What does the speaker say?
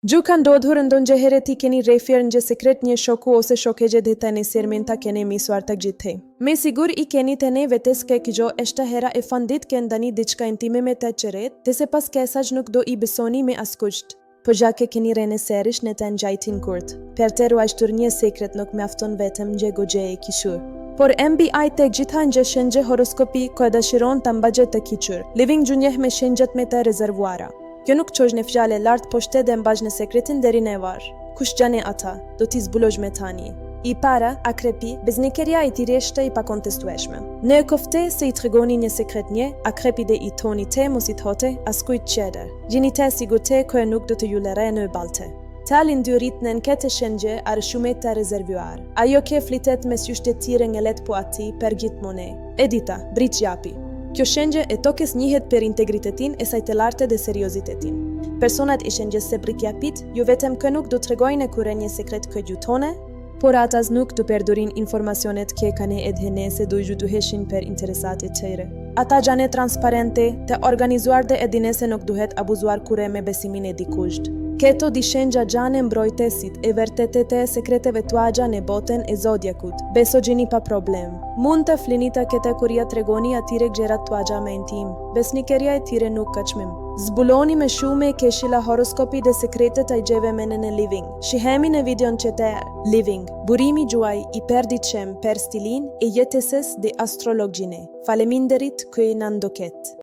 Gjuka ndodhur ndonjëherë ti keni rrefjer një sekret një shoku ose shokegje dhe tani sirminta keni misuar të gjithë. Me sigur I keni të ne vetes ke këgjo eshte hera e fandit ke ndani diçka intime me të qëret, dhe se pas kesaj nuk do I besoni me askusht. Po gjake keni rene serish në të njajtin kurt. Per teru ashtur një sekret nuk me afton vetëm një gogje e kishur. Por MBI tek gjitha një shëngje horoskopi ko e dashiron të mbagje të kiqur, living gjunjeh me shëngjet me të rezervuara. Kjo nuk qosh në fjale lartë po shte dhe mbaj në sekretin deri në varë. Kush gjane ata, do t'i zbuloj me tani. I para, akrepi, beznikeria I tireshte I pakontestueshme. Në e kofte se I tregoni një sekret një, akrepi dhe I toni te mos I thote, as kujt qede. Gjini te sigurte ko e nuk do të julere në balte. Talin dyrit në nkete shëngje arë shumet të rezervuar. Ajo ke flitet me syushtet tire nge let po ati per gjithmone. Edita, brit gjapi. Kjo shëngje e tokes njihet për integritetin e sajtë lartë dhe seriozitetin. Personat I shëngjes se britjapit, ju vetëm kë nuk do të regojnë e kure një sekret kë gjutone, por atas nuk do perdurin informacionet kje kane edhene se do gjutuheshin për interesatit tëre. Ata gjane transparente, të organizuar dhe edhine se nuk duhet abuzuar kure me besimin e dikusht. Keto di shëngja gjane mbrojtesit e vërtetete sekreteve tuaja në botën e zodjakut. Beso gjini pa problem. Mund të flinita kete kuria tregoni atire gjerat tuaja me intim. Besnikeria e tire nuk ka qmim. Zbuloni me shume keshila horoskopi dhe sekretet të gjeve me në living. Shihemi në videon që të living. Burimi gjuaj I perdi qem per stilin e jetëses dhe astrologjine. Faleminderit këj në ndoket.